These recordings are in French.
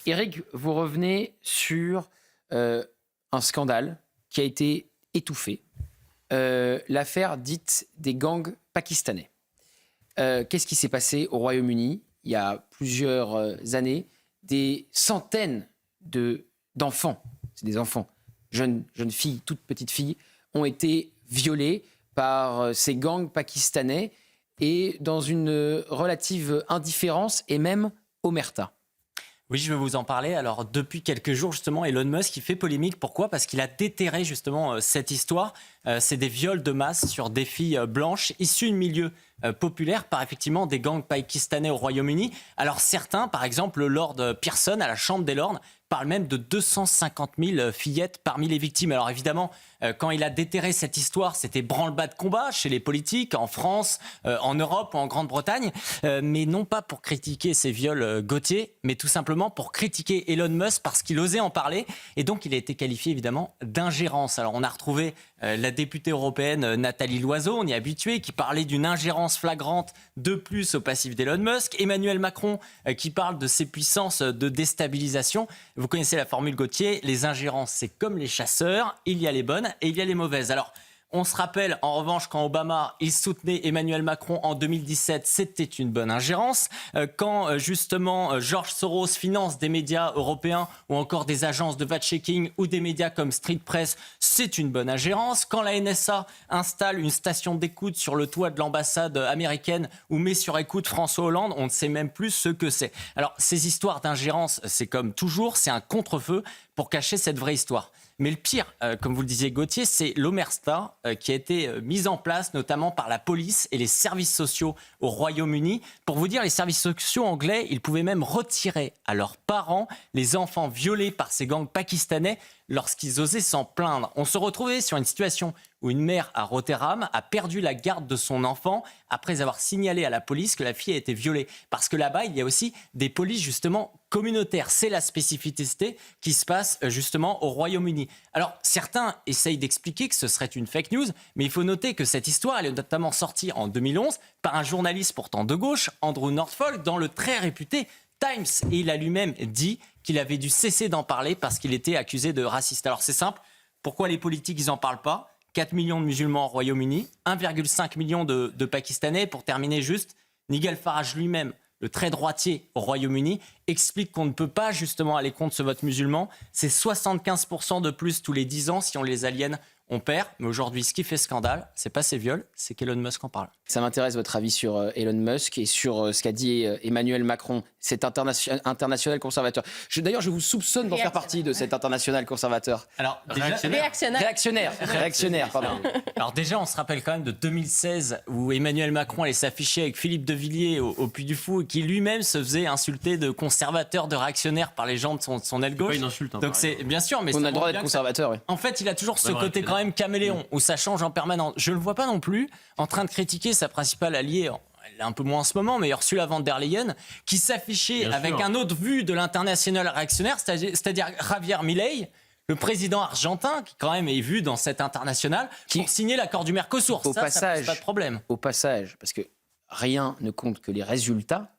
Éric, vous revenez sur un scandale qui a été étouffé, l'affaire dite des gangs pakistanais. Qu'est-ce qui s'est passé au Royaume-Uni il y a plusieurs années? Des centaines d'enfants, c'est des enfants, jeunes filles, toutes petites filles, ont été violées par ces gangs pakistanais et dans une relative indifférence et même omerta. Oui, je vais vous en parler. Alors, depuis quelques jours, justement, Elon Musk, il fait polémique. Pourquoi ? Parce qu'il a déterré, justement, cette histoire. C'est des viols de masse sur des filles blanches issues de milieux populaires par, effectivement, des gangs pakistanais au Royaume-Uni. Alors, certains, par exemple, le Lord Pearson, à la Chambre des Lords, parle même de 250 000 fillettes parmi les victimes. Alors, évidemment, quand il a déterré cette histoire, c'était branle-bas de combat chez les politiques, en France, en Europe ou en Grande-Bretagne, mais non pas pour critiquer ces viols Gauthier, mais tout simplement pour critiquer Elon Musk parce qu'il osait en parler. Et donc, il a été qualifié, évidemment, d'ingérence. Alors, on a retrouvé la députée européenne Nathalie Loiseau, on y est habitué, qui parlait d'une ingérence flagrante de plus au passif d'Elon Musk. Emmanuel Macron, qui parle de ses puissances de déstabilisation. Vous connaissez la formule Gauthier, les ingérences, c'est comme les chasseurs, il y a les bonnes et il y a les mauvaises. Alors, on se rappelle, en revanche, quand Obama, il soutenait Emmanuel Macron en 2017, c'était une bonne ingérence. Quand, justement, George Soros finance des médias européens ou encore des agences de fact-checking ou des médias comme Street Press, c'est une bonne ingérence. Quand la NSA installe une station d'écoute sur le toit de l'ambassade américaine ou met sur écoute François Hollande, on ne sait même plus ce que c'est. Alors, ces histoires d'ingérence, c'est comme toujours, c'est un contre-feu pour cacher cette vraie histoire. Mais le pire, comme vous le disiez Gauthier, c'est l'omerta qui a été mise en place notamment par la police et les services sociaux au Royaume-Uni. Pour vous dire, les services sociaux anglais, ils pouvaient même retirer à leurs parents les enfants violés par ces gangs pakistanais lorsqu'ils osaient s'en plaindre. On se retrouvait sur une situation où une mère à Rotterdam a perdu la garde de son enfant après avoir signalé à la police que la fille a été violée. Parce que là-bas, il y a aussi des polices justement communautaires. C'est la spécificité qui se passe justement au Royaume-Uni. Alors, certains essayent d'expliquer que ce serait une fake news, mais il faut noter que cette histoire, elle est notamment sortie en 2011 par un journaliste pourtant de gauche, Andrew Norfolk, dans le très réputé Times. Et il a lui-même dit qu'il avait dû cesser d'en parler parce qu'il était accusé de raciste. Alors, c'est simple. Pourquoi les politiques, ils n'en parlent pas ? 4 millions de musulmans au Royaume-Uni, 1,5 million de Pakistanais. Pour terminer juste, Nigel Farage lui-même, le très droitier au Royaume-Uni, explique qu'on ne peut pas justement aller contre ce vote musulman. C'est 75% de plus tous les 10 ans si on les aliène. On perd, mais aujourd'hui, ce qui fait scandale, c'est pas ces viols, c'est qu'Elon Musk en parle. Ça m'intéresse votre avis sur Elon Musk et sur ce qu'a dit Emmanuel Macron, cet international conservateur. D'ailleurs, je vous soupçonne d'en faire partie de cet international conservateur. Alors, Réactionnaire, pardon. Alors déjà, on se rappelle quand même de 2016 où Emmanuel Macron allait s'afficher avec Philippe de Villiers au Puy du Fou et qui lui-même se faisait insulter de conservateur, de réactionnaire par les gens de son aile gauche. C'est pas une insulte. Donc c'est bien sûr, mais on a le droit d'être conservateur. Oui. En fait, il a toujours ce côté quand même caméléon où ça change en permanence. Je le vois pas non plus en train de critiquer sa principale alliée. Elle est un peu moins en ce moment, mais Ursula von der Leyen, qui s'affichait avec un autre vu de l'international réactionnaire, c'est-à-dire Javier Milei, le président argentin, qui quand même est vu dans cet international, pour signer l'accord du Mercosur. Ça pose pas de problème. Au passage, parce que rien ne compte que les résultats.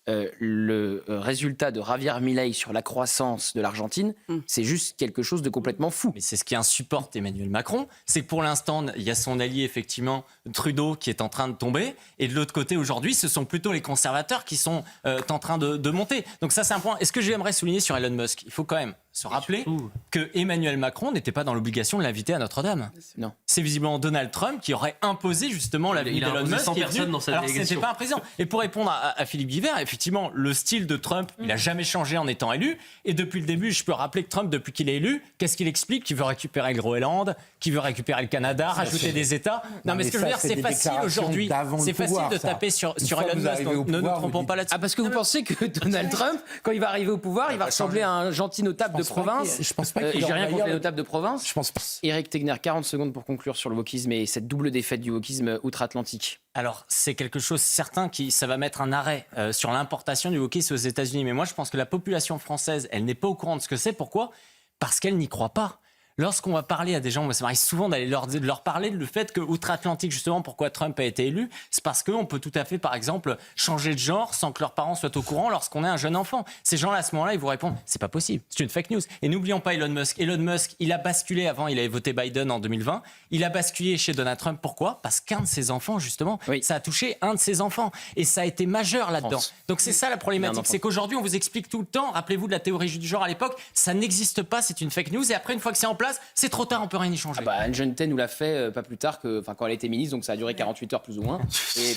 Le résultat de Javier Milei sur la croissance de l'Argentine, c'est juste quelque chose de complètement fou. Mais c'est ce qui insupporte Emmanuel Macron, c'est que pour l'instant, il y a son allié, effectivement, Trudeau, qui est en train de tomber, et de l'autre côté, aujourd'hui, ce sont plutôt les conservateurs qui sont en train de monter. Donc ça, c'est un point. Et ce que j'aimerais souligner sur Elon Musk, il faut quand même se rappeler que Emmanuel Macron n'était pas dans l'obligation de l'inviter à Notre-Dame. Non. C'est visiblement Donald Trump qui aurait imposé justement la vie d'Elon Musk. 100 personnes dans sa délégation. C'était pas un président. Et pour répondre à Philippe Guibert, effectivement, le style de Trump, il a jamais changé en étant élu. Et depuis le début, je peux rappeler que Trump, depuis qu'il est élu, qu'est-ce qu'il explique ? Qu'il veut récupérer le Groenland, qu'il veut récupérer le Canada, rajouter des États. Non, mais ce que je veux dire, c'est facile aujourd'hui. C'est facile de taper sur Elon Musk. Ne nous trompons pas là-dessus. Ah, parce que vous pensez que Donald Trump, quand il va arriver au pouvoir, il va ressembler à un gentil notable de province. Je pense pas qu'il j'ai rien contre les notables de province. Je pense pas. Éric Tegner, 40 secondes pour conclure sur le wokisme et cette double défaite du wokisme outre-Atlantique. Alors, c'est quelque chose certain ça va mettre un arrêt sur l'importation du wokisme aux États-Unis. Mais moi, je pense que la population française, elle n'est pas au courant de ce que c'est. Pourquoi ? Parce qu'elle n'y croit pas. lorsqu'on va parler à des gens, moi ça m'arrive souvent d'aller leur parler du fait que outre-Atlantique, justement, pourquoi Trump a été élu, c'est parce qu'on peut tout à fait, par exemple, changer de genre sans que leurs parents soient au courant lorsqu'on est un jeune enfant. Ces gens-là, à ce moment-là, ils vous répondent, c'est pas possible, c'est une fake news. Et n'oublions pas Elon Musk. Elon Musk, il a basculé avant, il avait voté Biden en 2020, il a basculé chez Donald Trump. Pourquoi ? Parce qu'un de ses enfants, justement, ça a touché un de ses enfants. Et ça a été majeur là-dedans. Donc c'est ça la problématique, c'est qu'aujourd'hui, on vous explique tout le temps, rappelez-vous de la théorie du genre à l'époque, ça n'existe pas, c'est une fake news. Et après, une fois que c'est en place, c'est trop tard, on peut rien y changer. Anne Genetet nous l'a fait pas plus tard que quand elle était ministre, donc ça a duré 48 heures plus ou moins. Et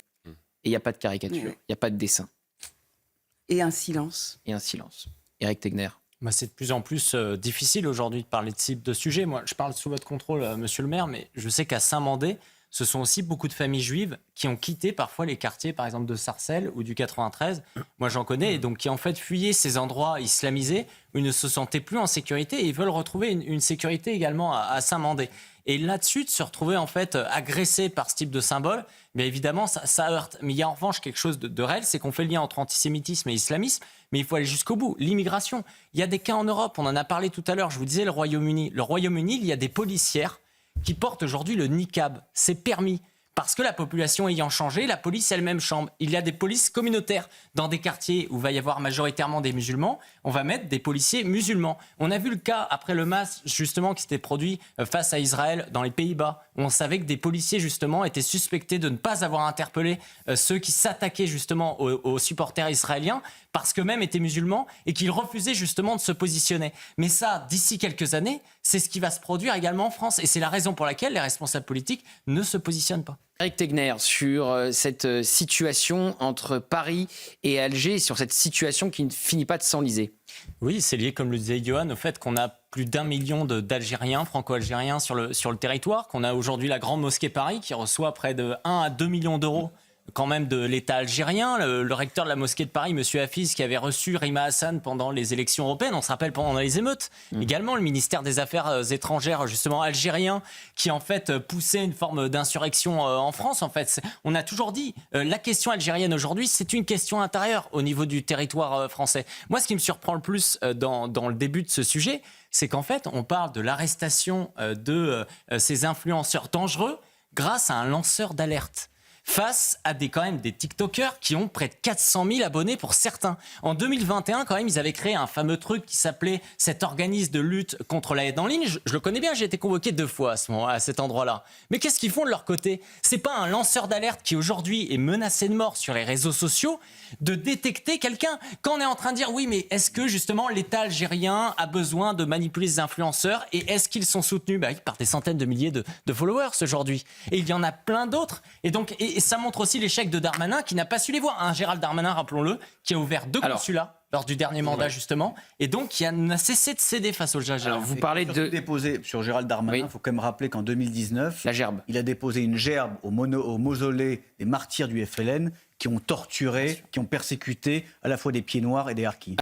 il n'y a pas de caricature, il n'y a pas de dessin. Et un silence. Et un silence. Éric Tegner. C'est de plus en plus difficile aujourd'hui de parler de ce type de sujet. Moi, je parle sous votre contrôle, monsieur le maire, mais je sais qu'à Saint-Mandé, ce sont aussi beaucoup de familles juives qui ont quitté parfois les quartiers, par exemple, de Sarcelles ou du 93. Moi, j'en connais, et donc qui en fait fuyaient ces endroits islamisés où ils ne se sentaient plus en sécurité et ils veulent retrouver une sécurité également à Saint-Mandé. Et là-dessus, de se retrouver en fait agressé par ce type de symbole, bien évidemment, ça heurte. Mais il y a en revanche quelque chose de réel, c'est qu'on fait le lien entre antisémitisme et islamisme, mais il faut aller jusqu'au bout. L'immigration, il y a des cas en Europe, on en a parlé tout à l'heure, je vous disais le Royaume-Uni. Le Royaume-Uni, il y a des policières qui portent aujourd'hui le niqab. C'est permis. Parce que la population ayant changé, la police elle-même change. Il y a des polices communautaires. Dans des quartiers où il va y avoir majoritairement des musulmans, on va mettre des policiers musulmans. On a vu le cas après le mass justement qui s'était produit face à Israël dans les Pays-Bas. Où on savait que des policiers justement étaient suspectés de ne pas avoir interpellé ceux qui s'attaquaient justement aux supporters israéliens parce qu'eux-mêmes étaient musulmans et qu'ils refusaient justement de se positionner. Mais ça, d'ici quelques années, c'est ce qui va se produire également en France. Et c'est la raison pour laquelle les responsables politiques ne se positionnent pas. Éric Tegner, sur cette situation entre Paris et Alger, sur cette situation qui ne finit pas de s'enliser. Oui, c'est lié, comme le disait Johan, au fait qu'on a plus d'1 million d'Algériens, franco-algériens sur le territoire, qu'on a aujourd'hui la Grande Mosquée Paris qui reçoit près de 1 à 2 millions d'euros quand même de l'État algérien. Le recteur de la mosquée de Paris, M. Hafiz, qui avait reçu Rima Hassan pendant les élections européennes, on se rappelle pendant les émeutes. Également, le ministère des Affaires étrangères, justement algérien, qui en fait poussait une forme d'insurrection en France. En fait, on a toujours dit, la question algérienne aujourd'hui, c'est une question intérieure au niveau du territoire français. Moi, ce qui me surprend le plus dans le début de ce sujet, c'est qu'en fait, on parle de l'arrestation de ces influenceurs dangereux grâce à un lanceur d'alerte. Face à quand même des TikTokers qui ont près de 400 000 abonnés pour certains. En 2021, quand même, ils avaient créé un fameux truc qui s'appelait cet organisme de lutte contre la haine en ligne. Je le connais bien, j'ai été convoqué 2 fois à cet endroit-là. Mais qu'est-ce qu'ils font de leur côté ? C'est pas un lanceur d'alerte qui aujourd'hui est menacé de mort sur les réseaux sociaux de détecter quelqu'un. Quand on est en train de dire oui, mais est-ce que justement l'État algérien a besoin de manipuler ces influenceurs et est-ce qu'ils sont soutenus par des centaines de milliers de followers aujourd'hui ? Et il y en a plein d'autres. Et donc, et ça montre aussi l'échec de Darmanin qui n'a pas su les voir. Un Gérald Darmanin, rappelons-le, qui a ouvert 2 consulats lors du dernier mandat justement, et donc qui n'a cessé de céder face au Jagel. Alors vous parlez de déposer sur Gérald Darmanin. Il faut quand même rappeler qu'en 2019, la gerbe. Il a déposé une gerbe au mausolée des martyrs du FLN qui ont torturé, qui ont persécuté à la fois des pieds noirs et des harkis.